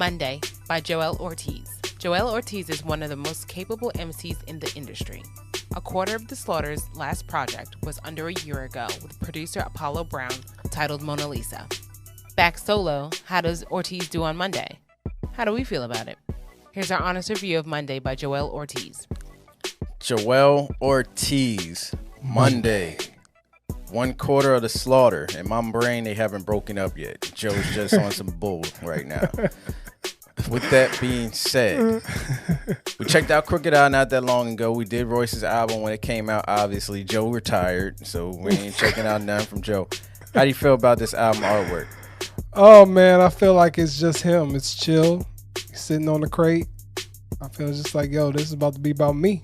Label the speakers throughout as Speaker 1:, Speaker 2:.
Speaker 1: Monday by Joell Ortiz. Joell Ortiz is one of the most capable MCs in the industry. A Quarter of the Slaughter's last project was under a year ago with producer Apollo Brown, titled Mona Lisa. Back solo, how does Ortiz do on Monday? How do we feel about it? Here's our honest review of Monday by Joell Ortiz.
Speaker 2: Joell Ortiz, Monday. One Quarter of the Slaughter. In my brain, they haven't broken up yet. Joe's just on some bull right now. With that being said, we checked out Crooked Eye not that long ago. We did Royce's album when it came out, obviously. Joe retired, so we ain't checking out nothing from Joe. How do you feel about this album artwork?
Speaker 3: Oh, man, I feel like it's just him. It's chill. He's sitting on the crate. I feel just like, yo, this is about to be about me.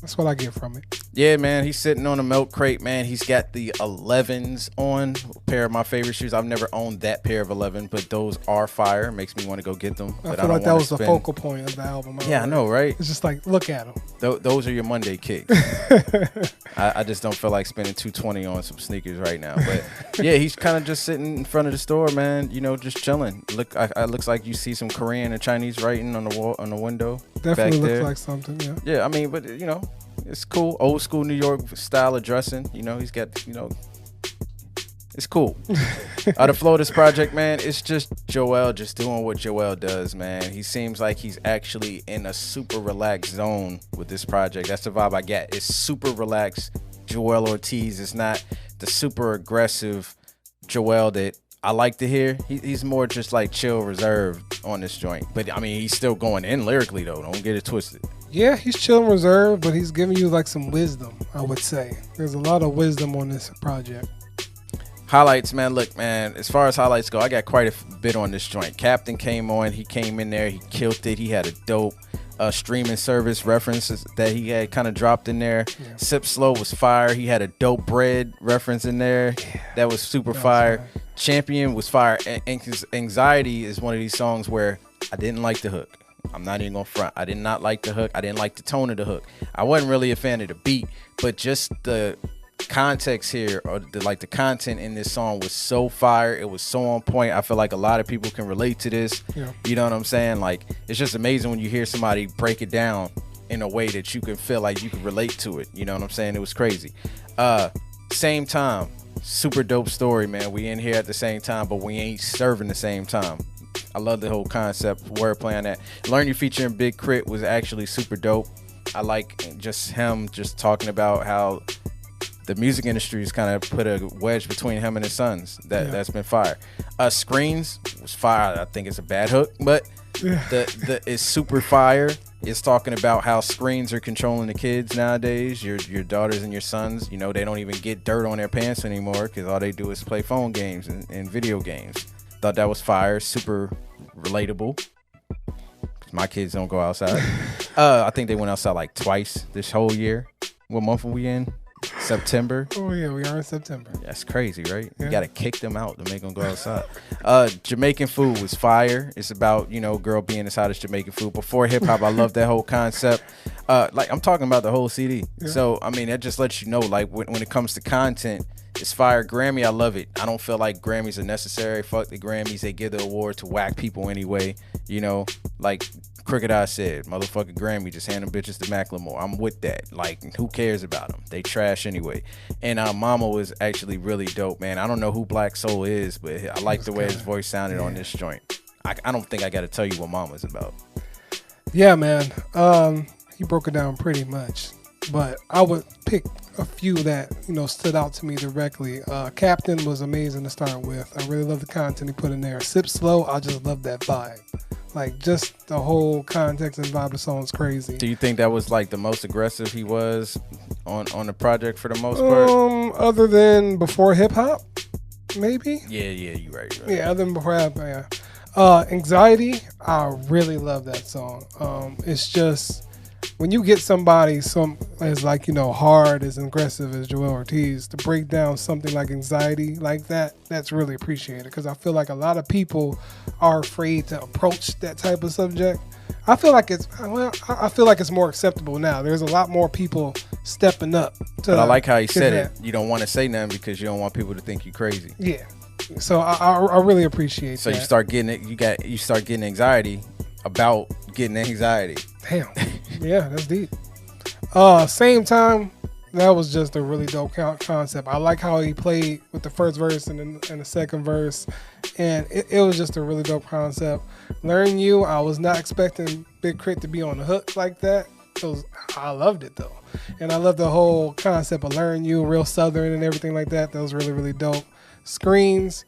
Speaker 3: That's what I get from it.
Speaker 2: Yeah, man, he's sitting on a milk crate, man. He's got the 11s on, a pair of my favorite shoes. I've never owned that pair of 11, but those are fire. Makes me want to go get them.
Speaker 3: I feel like that was the focal point of the album.
Speaker 2: Yeah, I know, right?
Speaker 3: It's just like, look at them.
Speaker 2: Those are your Monday kicks. I just don't feel like spending $220 on some sneakers right now. But yeah, he's kind of just sitting in front of the store, man. You know, just chilling. Looks like you see some Korean and Chinese writing on the wall, on the window.
Speaker 3: Definitely
Speaker 2: back
Speaker 3: looks
Speaker 2: there.
Speaker 3: like something. Yeah.
Speaker 2: Yeah, I mean, but you know, it's cool. Old school New York style of dressing. You know, he's got, you know, it's cool. The flow of this project, man, it's just Joell just doing what Joell does, man. He seems like he's actually in a super relaxed zone with this project. That's the vibe I get. It's super relaxed. Joell Ortiz is not the super aggressive Joell that I like to hear. He's more just like chill, reserved on this joint. But I mean, he's still going in lyrically though. Don't get it twisted.
Speaker 3: Yeah, he's chill and reserved, but he's giving you like some wisdom, I would say. There's a lot of wisdom on this project.
Speaker 2: Highlights, man. Look, man, as far as highlights go, I got quite a bit on this joint. Captain came on. He came in there. He killed it. He had a dope streaming service references that he had kind of dropped in there. Yeah. Sip Slow was fire. He had a dope bread reference in there. Yeah, that was super fire. Champion was fire. And Anxiety is one of these songs where I didn't like the hook. I'm not even gonna front. I did not like the hook. I didn't like the tone of the hook. I wasn't really a fan of the beat, but just the context here, or the content in this song was so fire. It was so on point. I feel like a lot of people can relate to this. Yeah. You know what I'm saying? Like, it's just amazing when you hear somebody break it down in a way that you can feel like you can relate to it. You know what I'm saying? It was crazy. Same time, super dope story, man. We in here at the same time, but we ain't serving the same time. I love the whole concept, wordplay on that. Learn You featuring Big Crit was actually super dope. I like just him just talking about how the music industry has kind of put a wedge between him and his sons. That's been fire. Screens was fire. I think it's a bad hook, but it's super fire. It's talking about how screens are controlling the kids nowadays. Your daughters and your sons, you know, they don't even get dirt on their pants anymore because all they do is play phone games and video games. Thought that was fire. Super relatable. My kids don't go outside. I think they went outside like twice this whole year. What month are we in? September.
Speaker 3: Oh yeah, we are in September.
Speaker 2: That's crazy, right? Yeah. You gotta kick them out to make them go outside. Jamaican Food was fire. It's about, you know, girl being as hot as Jamaican food. Before hip hop, I love that whole concept. Like, I'm talking about the whole CD. Yeah. So I mean, that just lets you know, like, when it comes to content, it's fire. Grammy, I love it. I don't feel like Grammys are necessary. Fuck the Grammys. They give the award to whack people anyway. You know, like Crooked Eye said, motherfucking Grammy, just hand them bitches to Macklemore. I'm with that. Like, who cares about them? They trash anyway. And Mama was actually really dope, man. I don't know who Black Soul is, but I like the way his voice sounded on this joint. I don't think I got to tell you what Mama's about.
Speaker 3: Yeah, man. He broke it down pretty much. But I would pick a few that, you know, stood out to me directly. Captain was amazing to start with. I really love the content he put in there. Sip Slow, I just love that vibe. Like, just the whole context and vibe of the song is crazy.
Speaker 2: Do you think that was like the most aggressive he was on the project for the most part?
Speaker 3: Other than before hip hop, maybe.
Speaker 2: Yeah, you're right.
Speaker 3: Yeah, other than before hip hop, yeah. Anxiety, I really love that song. It's just, when you get somebody as, like, you know, hard, as aggressive as Joell Ortiz, to break down something like Anxiety like that, that's really appreciated. Because I feel like a lot of people are afraid to approach that type of subject. I feel like it's more acceptable now. There's a lot more people stepping up.
Speaker 2: But I like how he said it. You don't want to say nothing because you don't want people to think you crazy.
Speaker 3: Yeah. So I really appreciate
Speaker 2: So
Speaker 3: that.
Speaker 2: you start getting it. You start getting anxiety about getting anxiety.
Speaker 3: Damn. Yeah, that's deep. Same time, that was just a really dope concept. I like how he played with the first verse and the second verse, and it was just a really dope concept. Learn You, I was not expecting Big Crit to be on the hook like that. I loved it though, and I love the whole concept of Learn You, real Southern and everything like that. That was really, really dope. Screens,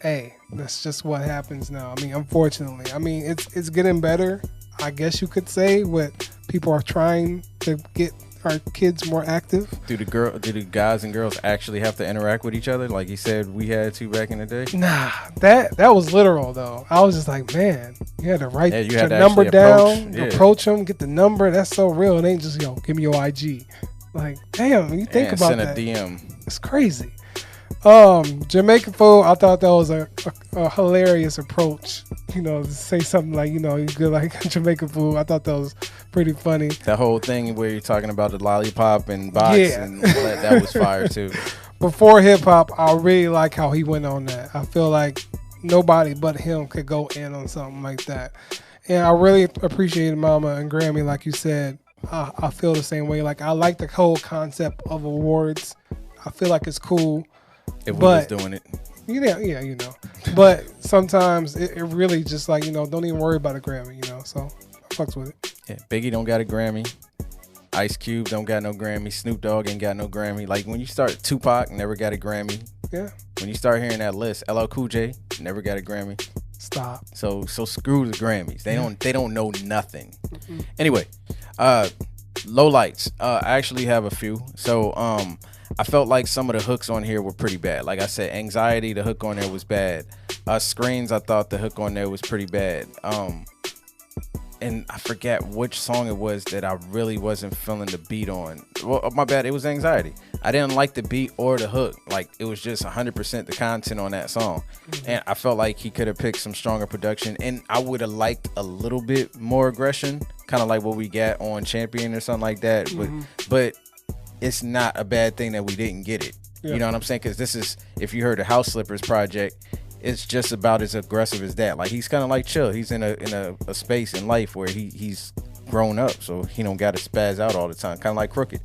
Speaker 3: hey, that's just what happens now. I mean, unfortunately, it's getting better, I guess you could say. What people are trying to get our kids more active.
Speaker 2: Do the guys and girls actually have to interact with each other like he said we had to back in the day?
Speaker 3: Nah, that was literal though. I was just like, man, you had to write your
Speaker 2: to
Speaker 3: number down,
Speaker 2: approach,
Speaker 3: approach them, get the number. That's so real. It ain't just give me your IG. Like, damn, when you think about
Speaker 2: send
Speaker 3: that,
Speaker 2: a DM.
Speaker 3: it's crazy. Jamaican food, I thought that was a hilarious approach. To say something like, you good like Jamaican food. I thought that was pretty funny.
Speaker 2: That whole thing where you're talking about the lollipop and box and that was fire too.
Speaker 3: Before hip hop, I really like how he went on that. I feel like nobody but him could go in on something like that. And I really appreciated Mama and Grammy, like you said. I feel the same way. Like, I like the whole concept of awards. I feel like it's cool.
Speaker 2: If we was doing it.
Speaker 3: Yeah. But sometimes it really just like, don't even worry about a Grammy, so I fucks with it.
Speaker 2: Yeah, Biggie don't got a Grammy. Ice Cube don't got no Grammy. Snoop Dogg ain't got no Grammy. Like, when you start, Tupac never got a Grammy.
Speaker 3: Yeah.
Speaker 2: When you start hearing that list, LL Cool J never got a Grammy.
Speaker 3: Stop.
Speaker 2: So screw the Grammys. They don't know nothing.
Speaker 3: Mm-mm.
Speaker 2: Anyway, Lowlights. I actually have a few. So I felt like some of the hooks on here were pretty bad. Like I said, Anxiety, the hook on there was bad. Screens, I thought the hook on there was pretty bad. And I forget which song it was that I really wasn't feeling the beat on. Well, my bad, it was Anxiety. I didn't like the beat or the hook. Like, it was just 100% the content on that song. Mm-hmm. And I felt like he could have picked some stronger production. And I would have liked a little bit more aggression, kind of like what we got on Champion or something like that.
Speaker 3: Mm-hmm.
Speaker 2: But it's not a bad thing that we didn't get it. Yeah. You know what I'm saying? Because this is, if you heard the House Slippers project, it's just about as aggressive as that. Like, he's kind of like chill. He's in a space in life where he's grown up, so he don't got to spaz out all the time. Kind of like Crooked.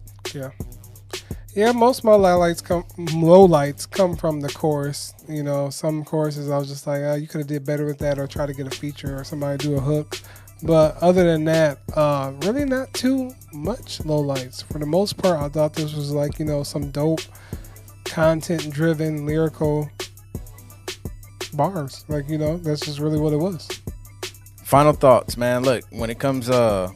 Speaker 3: Yeah, most of my lowlights come from the chorus. Some choruses I was just like, you could have did better with that, or try to get a feature or somebody do a hook. But other than that, really not too much lowlights. For the most part, I thought this was like, some dope content-driven lyrical bars. Like, that's just really what it was.
Speaker 2: Final thoughts, man. Look, when it comes down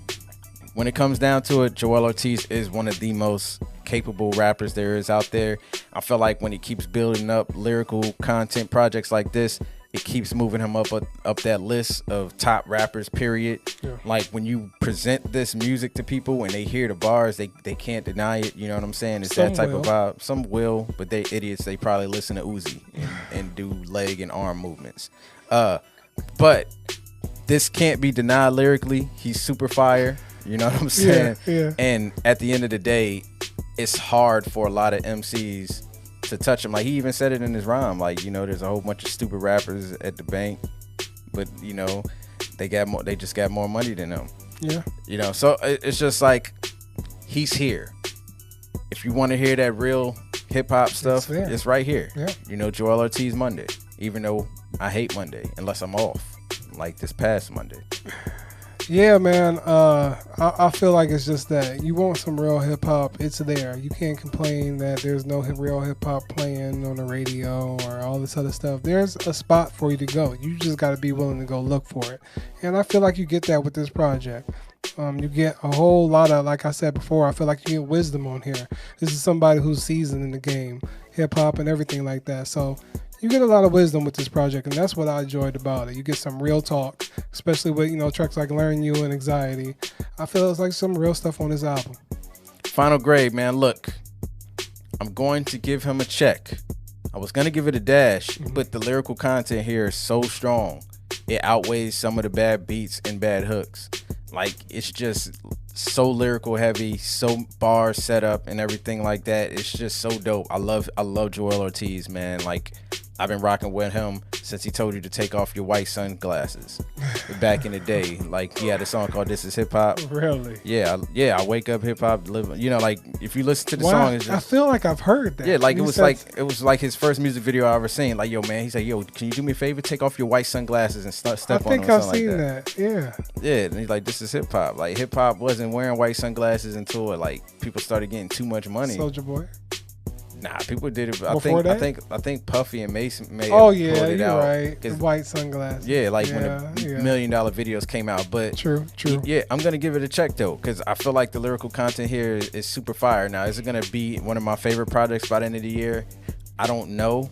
Speaker 2: to it, Joell Ortiz is one of the most capable rappers there is out there. I feel like when he keeps building up lyrical content projects like this, it keeps moving him up that list of top rappers, period. Yeah. Like, when you present this music to people and they hear the bars, they can't deny it. You know what I'm saying? It's that type of vibe. Some will, but they idiots. They probably listen to Uzi and do leg and arm movements. But this can't be denied lyrically. He's super fire. You know what I'm saying?
Speaker 3: Yeah.
Speaker 2: And at the end of the day, it's hard for a lot of MCs to touch him. Like, he even said it in his rhyme. Like, there's a whole bunch of stupid rappers at the bank, but they just got more money than him.
Speaker 3: Yeah.
Speaker 2: So it's just like, he's here. If you want to hear that real hip hop stuff, it's right here.
Speaker 3: Yeah.
Speaker 2: Joell Ortiz Monday. Even though I hate Monday, unless I'm off, like this past Monday.
Speaker 3: Yeah, man. I feel like it's just that you want some real hip hop. It's there. You can't complain that there's no real hip hop playing on the radio or all this other stuff. There's a spot for you to go. You just got to be willing to go look for it. And I feel like you get that with this project. You get a whole lot of, like I said before, I feel like you get wisdom on here. This is somebody who's seasoned in the game, hip hop and everything like that. So you get a lot of wisdom with this project, and that's what I enjoyed about it. You get some real talk, especially with, tracks like Learn You and Anxiety. I feel it's like some real stuff on this album.
Speaker 2: Final grade, man. Look, I'm going to give him a check. I was going to give it a dash, but the lyrical content here is so strong. It outweighs some of the bad beats and bad hooks. Like, it's just so lyrical heavy, so bar setup and everything like that. It's just so dope. I love Joell Ortiz, man. Like, I've been rocking with him since he told you to take off your white sunglasses. Back in the day, like he had a song called "This Is Hip Hop."
Speaker 3: Really?
Speaker 2: Yeah. I wake up hip hop, live. You know, like if you listen to the
Speaker 3: Wow,
Speaker 2: song, it's just,
Speaker 3: I feel like I've heard that.
Speaker 2: yeah, like
Speaker 3: You
Speaker 2: it
Speaker 3: said-
Speaker 2: was like his first music video I ever seen. Like, yo, man, he's like, yo, can you do me a favor? Take off your white sunglasses and step
Speaker 3: I
Speaker 2: on them.
Speaker 3: think
Speaker 2: Or
Speaker 3: I've
Speaker 2: something
Speaker 3: seen
Speaker 2: like that.
Speaker 3: that. Yeah.
Speaker 2: Yeah, and he's like, this is hip hop. Like hip hop wasn't wearing white sunglasses until like people started getting too much money.
Speaker 3: Soldier Boy.
Speaker 2: Nah, people did it.
Speaker 3: Before that?
Speaker 2: I think Puffy and Mason may have
Speaker 3: Oh yeah,
Speaker 2: pulled it
Speaker 3: you're
Speaker 2: out.
Speaker 3: right. The
Speaker 2: 'Cause,
Speaker 3: white sunglasses.
Speaker 2: yeah, like when
Speaker 3: Yeah,
Speaker 2: the
Speaker 3: yeah.
Speaker 2: $1 million videos came out. But
Speaker 3: True.
Speaker 2: yeah, I'm gonna give it a check though, because I feel like the lyrical content here is super fire. Now, is it gonna be one of my favorite projects by the end of the year? I don't know.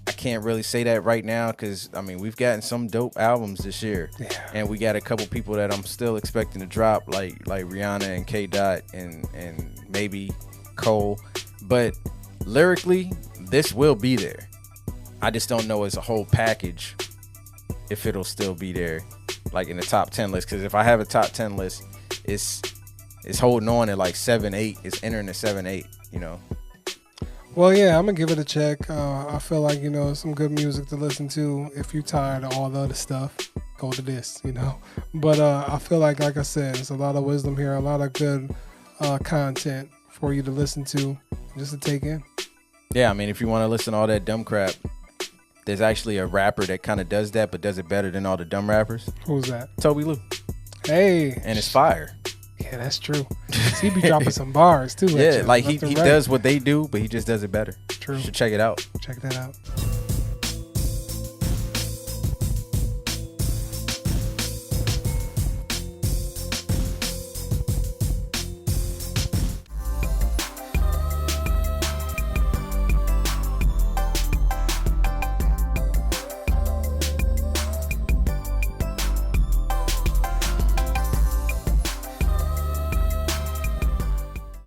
Speaker 2: I can't really say that right now because I mean we've gotten some dope albums this year,
Speaker 3: Yeah.
Speaker 2: and we got a couple people that I'm still expecting to drop, like Rihanna and K Dot and maybe Cole. But lyrically, this will be there. I just don't know as a whole package if it'll still be there, like in the top 10 list. Because if I have a top 10 list, it's holding on at like 7-8. It's entering the 7-8. You know.
Speaker 3: Well, yeah, I'm gonna give it a check. I feel like some good music to listen to. If you're tired of all the other stuff, go to this. But I feel like I said, there's a lot of wisdom here, a lot of good content for you to listen to, just to take in.
Speaker 2: Yeah, I mean, if you want to listen to all that dumb crap, there's actually a rapper that kind of does that, but does it better than all the dumb rappers.
Speaker 3: Who's that?
Speaker 2: Toby Lou.
Speaker 3: Hey,
Speaker 2: And it's fire.
Speaker 3: yeah, that's true. He be dropping some bars too.
Speaker 2: Yeah, like he
Speaker 3: left and right.
Speaker 2: does what they do, but he just does it better.
Speaker 3: True.
Speaker 2: You should check it out.
Speaker 3: Check that out.